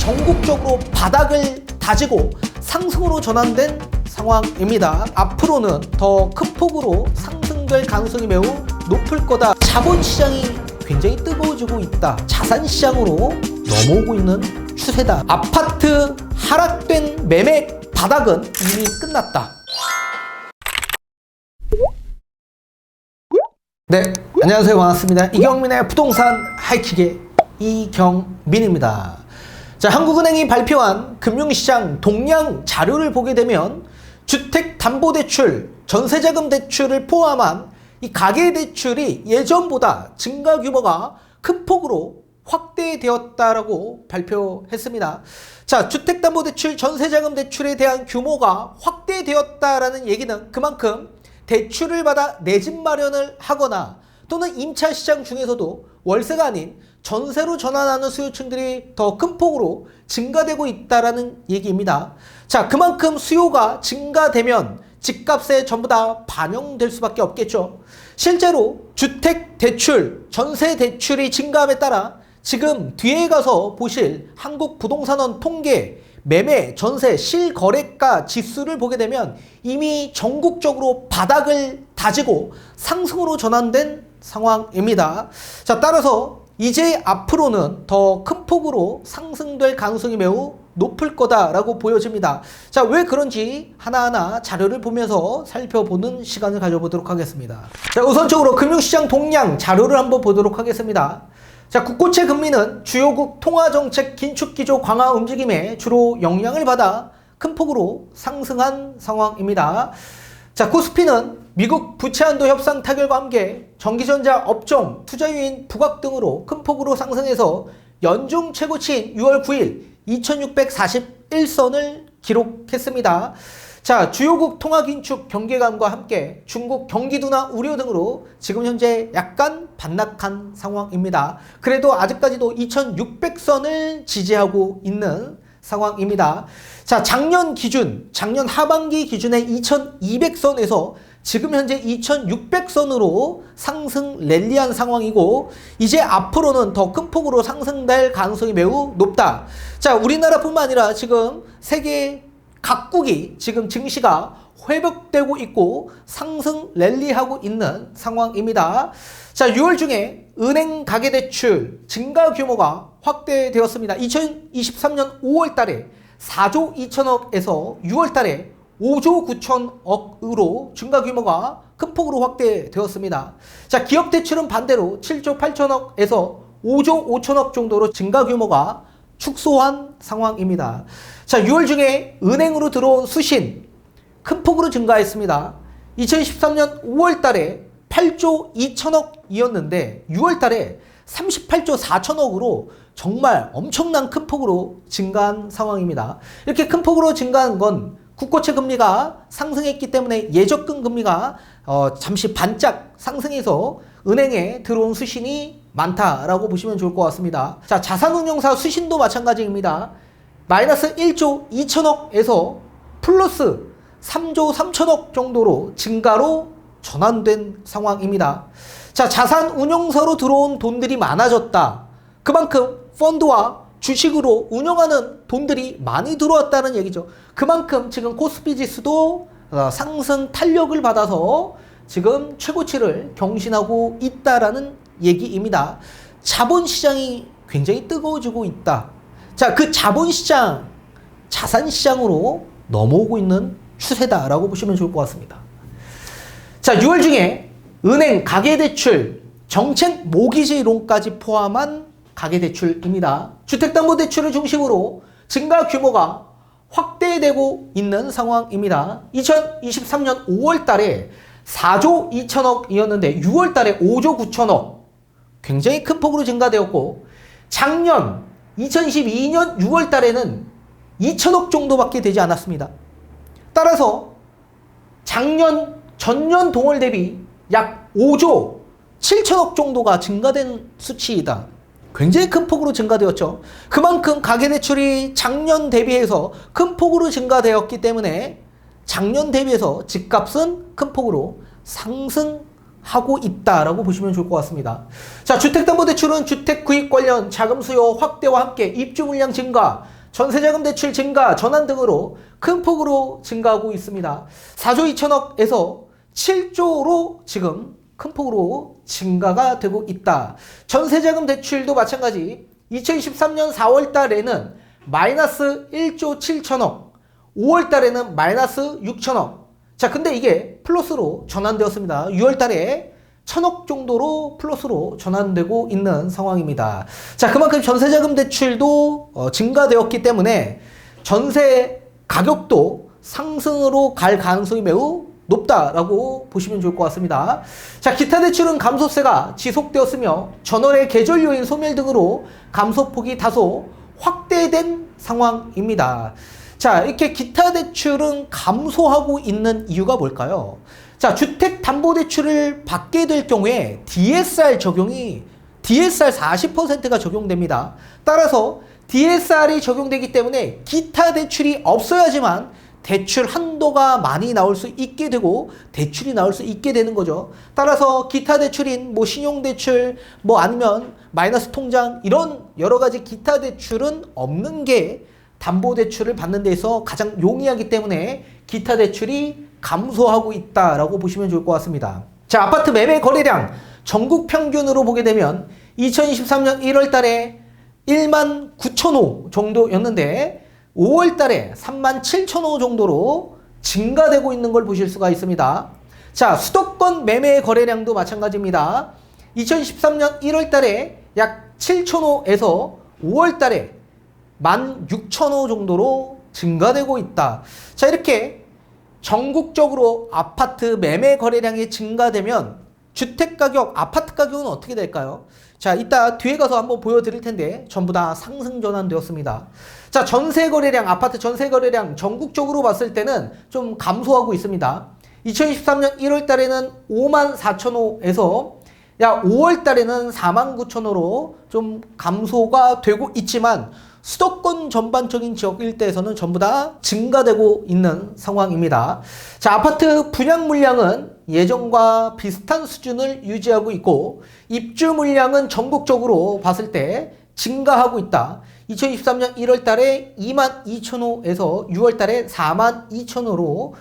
전국적으로 바닥을 다지고 상승으로 전환된 상황입니다. 앞으로는 더 큰 폭으로 상승될 가능성이 매우 높을 거다. 자본시장이 굉장히 뜨거워지고 있다. 자산시장으로 넘어오고 있는 추세다. 아파트 하락된 매매 바닥은 이미 끝났다. 네, 안녕하세요. 반갑습니다. 이경민의 부동산 하이킥의 이경민입니다. 자, 한국은행이 발표한 금융시장 동향 자료를 보게 되면 주택담보대출, 전세자금 대출을 포함한 이 가계대출이 예전보다 증가 규모가 큰 폭으로 확대되었다라고 발표했습니다. 자, 주택담보대출, 전세자금 대출에 대한 규모가 확대되었다라는 얘기는 그만큼 대출을 받아 내 집 마련을 하거나 또는 임차 시장 중에서도 월세가 아닌 전세로 전환하는 수요층들이 더 큰 폭으로 증가되고 있다라는 얘기입니다. 자, 그만큼 수요가 증가되면 집값에 전부 다 반영될 수밖에 없겠죠. 실제로 주택 대출, 전세 대출이 증가함에 따라 지금 뒤에 가서 보실 한국부동산원 통계 매매, 전세, 실거래가 지수를 보게 되면 이미 전국적으로 바닥을 다지고 상승으로 전환된 상황입니다. 자, 따라서 이제 앞으로는 더 큰 폭으로 상승될 가능성이 매우 높을 거다라고 보여집니다. 자, 왜 그런지 하나하나 자료를 보면서 살펴보는 시간을 가져보도록 하겠습니다. 자, 우선적으로 금융시장 동향 자료를 한번 보도록 하겠습니다. 자, 국고채 금리는 주요국 통화정책 긴축기조 강화 움직임에 주로 영향을 받아 큰 폭으로 상승한 상황입니다. 자, 코스피는 미국 부채한도 협상 타결과 함께 전기전자 업종, 투자유인 부각 등으로 큰 폭으로 상승해서 연중 최고치인 6월 9일 2641선을 기록했습니다. 자, 주요국 통화긴축 경계감과 함께 중국 경기 둔화 우려 등으로 지금 현재 약간 반락한 상황입니다. 그래도 아직까지도 2600선을 지지하고 있는 상황입니다. 자, 작년 하반기 기준의 2200선에서 지금 현재 2600선으로 상승 랠리한 상황이고 이제 앞으로는 더 큰 폭으로 상승될 가능성이 매우 높다. 자, 우리나라뿐만 아니라 지금 세계 각국이 지금 증시가 회복되고 있고 상승 랠리하고 있는 상황입니다. 자, 6월 중에 은행 가계대출 증가 규모가 확대되었습니다. 2023년 5월 달에 4조 2천억에서 6월 달에 5조 9천억으로 증가 규모가 큰 폭으로 확대되었습니다. 자, 기업 대출은 반대로 7조 8천억에서 5조 5천억 정도로 증가 규모가 축소한 상황입니다. 자, 6월 중에 은행으로 들어온 수신 큰 폭으로 증가했습니다. 2013년 5월 달에 8조 2천억이었는데 6월 달에 38조 4천억으로 정말 엄청난 큰 폭으로 증가한 상황입니다. 이렇게 큰 폭으로 증가한 건 국고채 금리가 상승했기 때문에 예적금 금리가 잠시 반짝 상승해서 은행에 들어온 수신이 많다라고 보시면 좋을 것 같습니다. 자, 자산운용사 수신도 마찬가지입니다. 마이너스 1조 2천억에서 플러스 3조 3천억 정도로 증가로 전환된 상황입니다. 자, 자산운용사로 들어온 돈들이 많아졌다. 그만큼 펀드와 주식으로 운영하는 돈들이 많이 들어왔다는 얘기죠. 그만큼 지금 코스피 지수도 상승 탄력을 받아서 지금 최고치를 경신하고 있다라는 얘기입니다. 자본시장이 굉장히 뜨거워지고 있다. 자, 그 자본시장, 자산시장으로 넘어오고 있는 추세다라고 보시면 좋을 것 같습니다. 자, 6월 중에 은행 가계대출, 정책 모기지론까지 포함한 가계대출입니다. 주택담보대출을 중심으로 증가 규모가 확대되고 있는 상황입니다. 2023년 5월 달에 4조 2천억이었는데 6월 달에 5조 9천억 굉장히 큰 폭으로 증가되었고 작년 2022년 6월 달에는 2천억 정도밖에 되지 않았습니다. 따라서 전년 동월 대비 약 5조 7천억 정도가 증가된 수치이다. 굉장히 큰 폭으로 증가되었죠. 그만큼 가계대출이 작년 대비해서 큰 폭으로 증가되었기 때문에 작년 대비해서 집값은 큰 폭으로 상승 하고 있다라고 보시면 좋을 것 같습니다. 자, 주택담보대출은 주택 구입 관련 자금 수요 확대와 함께 입주 물량 증가, 전세자금 대출 증가, 전환 등으로 큰 폭으로 증가하고 있습니다. 4조 2천억에서 7조로 지금 큰 폭으로 증가가 되고 있다. 전세자금 대출도 마찬가지 2023년 4월 달에는 마이너스 1조 7천억, 5월 달에는 마이너스 6천억. 자, 근데 이게 플러스로 전환되었습니다. 6월 달에 1,000억 정도로 플러스로 전환되고 있는 상황입니다. 자, 그만큼 전세자금 대출도 증가되었기 때문에 전세 가격도 상승으로 갈 가능성이 매우 높다라고 보시면 좋을 것 같습니다. 자, 기타 대출은 감소세가 지속되었으며 전월의 계절 요인 소멸 등으로 감소폭이 다소 확대된 상황입니다. 자, 이렇게 기타 대출은 감소하고 있는 이유가 뭘까요? 자, 주택담보대출을 받게 될 경우에 DSR 40%가 적용됩니다. 따라서 DSR이 적용되기 때문에 기타 대출이 없어야지만 대출 한도가 많이 나올 수 있게 되고 대출이 나올 수 있게 되는 거죠. 따라서 기타 대출인 뭐 신용대출 뭐 아니면 마이너스 통장 이런 여러 가지 기타 대출은 없는 게 담보대출을 받는 데 있어 가장 용이하기 때문에 기타 대출이 감소하고 있다라고 보시면 좋을 것 같습니다. 자, 아파트 매매 거래량 전국 평균으로 보게 되면 2023년 1월 달에 1만 9천 호 정도였는데 5월 달에 3만 7천 호 정도로 증가되고 있는 걸 보실 수가 있습니다. 자, 수도권 매매 거래량도 마찬가지입니다. 2013년 1월 달에 약 7천 호에서 5월 달에 1만 6천 호 정도로 증가되고 있다. 자, 이렇게 전국적으로 아파트 매매 거래량이 증가되면 주택가격, 아파트 가격은 어떻게 될까요? 자, 이따 뒤에 가서 한번 보여드릴 텐데 전부 다 상승 전환되었습니다. 자, 전세 거래량, 아파트 전세 거래량 전국적으로 봤을 때는 좀 감소하고 있습니다. 2023년 1월 달에는 5만 4천 호에서 약 5월 달에는 4만 9천 호로 좀 감소가 되고 있지만 수도권 전반적인 지역 일대에서는 전부 다 증가되고 있는 상황입니다. 자, 아파트 분양 물량은 예전과 비슷한 수준을 유지하고 있고 입주 물량은 전국적으로 봤을 때 증가하고 있다. 2023년 1월 달에 2만 2천 호에서 6월 달에 4만 2천 호로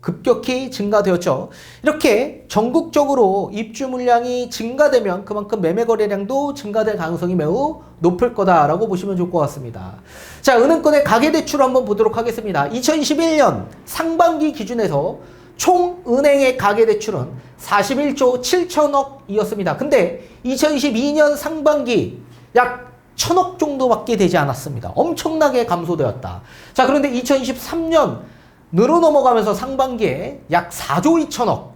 급격히 증가되었죠. 이렇게 전국적으로 입주 물량이 증가되면 그만큼 매매 거래량도 증가될 가능성이 매우 높을 거다라고 보시면 좋을 것 같습니다. 자, 은행권의 가계대출 한번 보도록 하겠습니다. 2021년 상반기 기준에서 총 은행의 가계대출은 41조 7천억이었습니다. 근데 2022년 상반기 약 1,000억 정도밖에 되지 않았습니다. 엄청나게 감소되었다. 자, 그런데 2023년 으로 넘어가면서 상반기에 약 4조 2천억,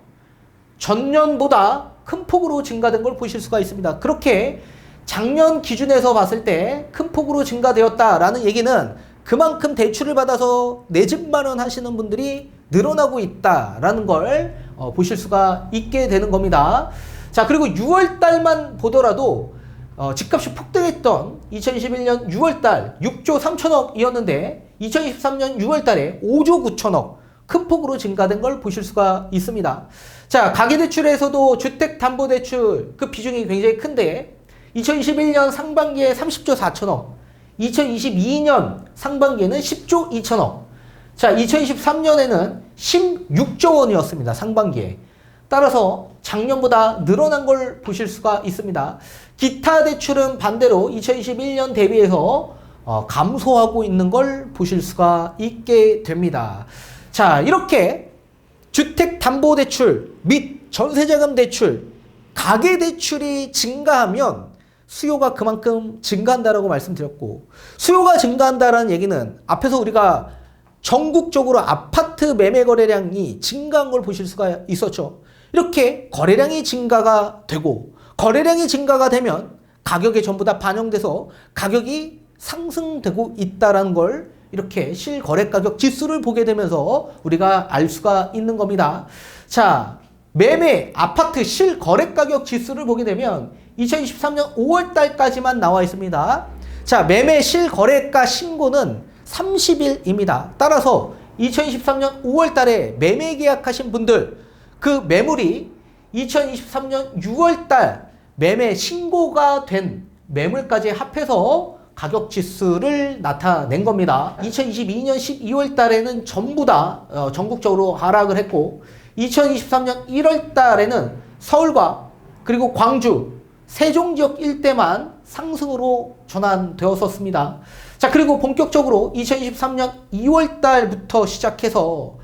전년보다 큰 폭으로 증가된 걸 보실 수가 있습니다. 그렇게 작년 기준에서 봤을 때 큰 폭으로 증가되었다라는 얘기는 그만큼 대출을 받아서 내 집 마련하시는 분들이 늘어나고 있다라는 걸 보실 수가 있게 되는 겁니다. 자, 그리고 6월 달만 보더라도 집값이 폭등했던 2021년 6월달 6조 3천억이었는데 2023년 6월달에 5조 9천억 큰 폭으로 증가된 걸 보실 수가 있습니다. 자, 가계대출에서도 주택담보대출 그 비중이 굉장히 큰데 2021년 상반기에 30조 4천억, 2022년 상반기에는 10조 2천억, 자, 2023년에는 16조 원이었습니다. 상반기에. 따라서 작년보다 늘어난 걸 보실 수가 있습니다. 기타 대출은 반대로 2021년 대비해서 감소하고 있는 걸 보실 수가 있게 됩니다. 자, 이렇게 주택담보대출 및 전세자금 대출, 가계대출이 증가하면 수요가 그만큼 증가한다라고 말씀드렸고, 수요가 증가한다라는 얘기는 앞에서 우리가 전국적으로 아파트 매매 거래량이 증가한 걸 보실 수가 있었죠. 이렇게 거래량이 증가가 되고 거래량이 증가가 되면 가격에 전부 다 반영돼서 가격이 상승되고 있다는 걸 이렇게 실거래가격 지수를 보게 되면서 우리가 알 수가 있는 겁니다. 자, 매매 아파트 실거래가격 지수를 보게 되면 2023년 5월 달까지만 나와 있습니다. 자, 매매 실거래가 신고는 30일입니다. 따라서 2023년 5월 달에 매매 계약하신 분들 그 매물이 2023년 6월달 매매 신고가 된 매물까지 합해서 가격 지수를 나타낸 겁니다. 2022년 12월 달에는 전부 다 전국적으로 하락을 했고 2023년 1월 달에는 서울과 그리고 광주, 세종 지역 일대만 상승으로 전환되었었습니다. 자, 그리고 본격적으로 2023년 2월 달부터 시작해서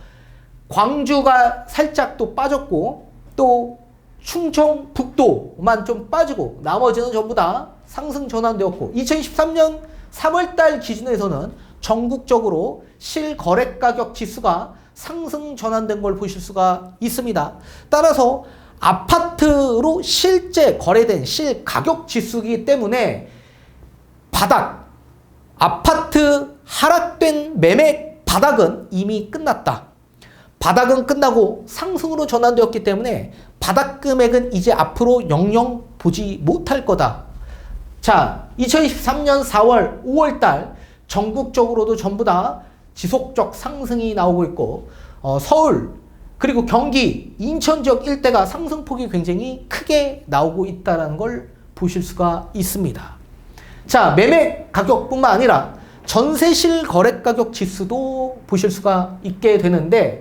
광주가 살짝 또 빠졌고 또 충청북도만 좀 빠지고 나머지는 전부 다 상승 전환되었고 2023년 3월달 기준에서는 전국적으로 실거래가격 지수가 상승 전환된 걸 보실 수가 있습니다. 따라서 아파트로 실제 거래된 실가격 지수이기 때문에 아파트 하락된 매매 바닥은 이미 끝났다. 바닥은 끝나고 상승으로 전환되었기 때문에 바닥 금액은 이제 앞으로 영영 보지 못할 거다. 자, 2023년 4월, 5월 달 전국적으로도 전부 다 지속적 상승이 나오고 있고 서울, 그리고 경기, 인천 지역 일대가 상승폭이 굉장히 크게 나오고 있다는 걸 보실 수가 있습니다. 자, 매매 가격뿐만 아니라 전세 실거래 가격 지수도 보실 수가 있게 되는데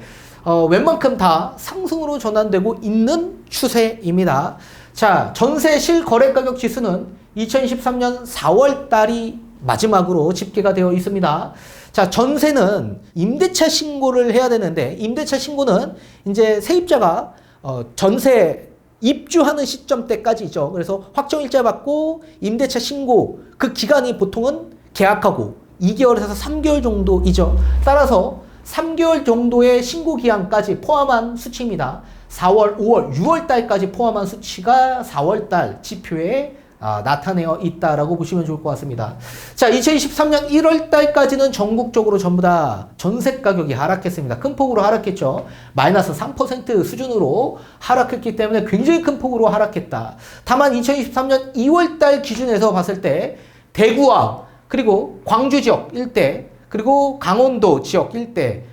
웬만큼 다 상승으로 전환되고 있는 추세입니다. 자, 전세 실거래 가격 지수는 2023년 4월 달이 마지막으로 집계가 되어 있습니다. 자, 전세는 임대차 신고를 해야 되는데 임대차 신고는 이제 세입자가 전세 입주하는 시점 때까지죠. 그래서 확정일자 받고 임대차 신고 그 기간이 보통은 계약하고 2개월에서 3개월 정도이죠. 따라서 3개월 정도의 신고 기한까지 포함한 수치입니다. 4월, 5월, 6월 달까지 포함한 수치가 4월 달 지표에 나타내어 있다라고 보시면 좋을 것 같습니다. 자, 2023년 1월 달까지는 전국적으로 전부 다 전세 가격이 하락했습니다. 큰 폭으로 하락했죠. 마이너스 3% 수준으로 하락했기 때문에 굉장히 큰 폭으로 하락했다. 다만 2023년 2월 달 기준에서 봤을 때 대구와 그리고 광주 지역 일대 그리고 강원도 지역 일대,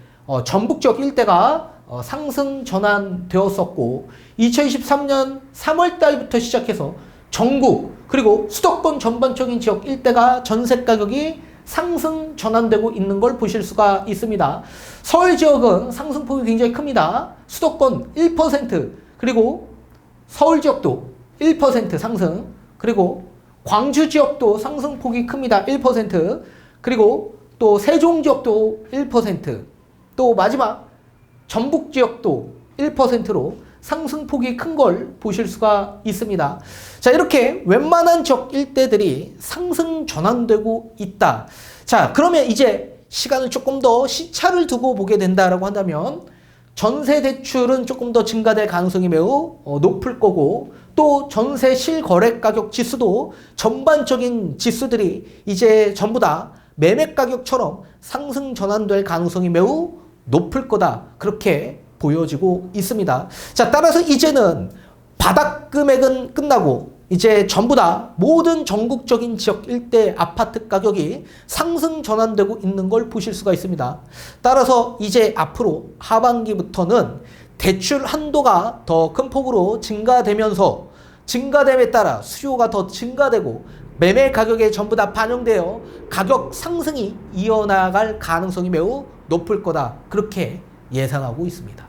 전북 지역 일대가 상승 전환되었었고 2023년 3월 달부터 시작해서 전국 그리고 수도권 전반적인 지역 일대가 전세 가격이 상승 전환되고 있는 걸 보실 수가 있습니다. 서울 지역은 상승폭이 굉장히 큽니다. 수도권 1% 그리고 서울 지역도 1% 상승 그리고 광주 지역도 상승폭이 큽니다. 1% 그리고 또 세종 지역도 1% 또 마지막 전북 지역도 1%로 상승폭이 큰 걸 보실 수가 있습니다. 자, 이렇게 웬만한 지역 일대들이 상승 전환되고 있다. 자, 그러면 이제 시간을 조금 더 시차를 두고 보게 된다라고 한다면 전세 대출은 조금 더 증가될 가능성이 매우 높을 거고 또 전세 실거래 가격 지수도 전반적인 지수들이 이제 전부 다 매매 가격처럼 상승 전환될 가능성이 매우 높을 거다. 그렇게 보여지고 있습니다. 자, 따라서 이제는 바닥 금액은 끝나고 이제 전부 다 모든 전국적인 지역 일대 아파트 가격이 상승 전환되고 있는 걸 보실 수가 있습니다. 따라서 이제 앞으로 하반기부터는 대출 한도가 더 큰 폭으로 증가되면서 증가됨에 따라 수요가 더 증가되고 매매 가격에 전부 다 반영되어 가격 상승이 이어나갈 가능성이 매우 높을 거다. 그렇게 예상하고 있습니다.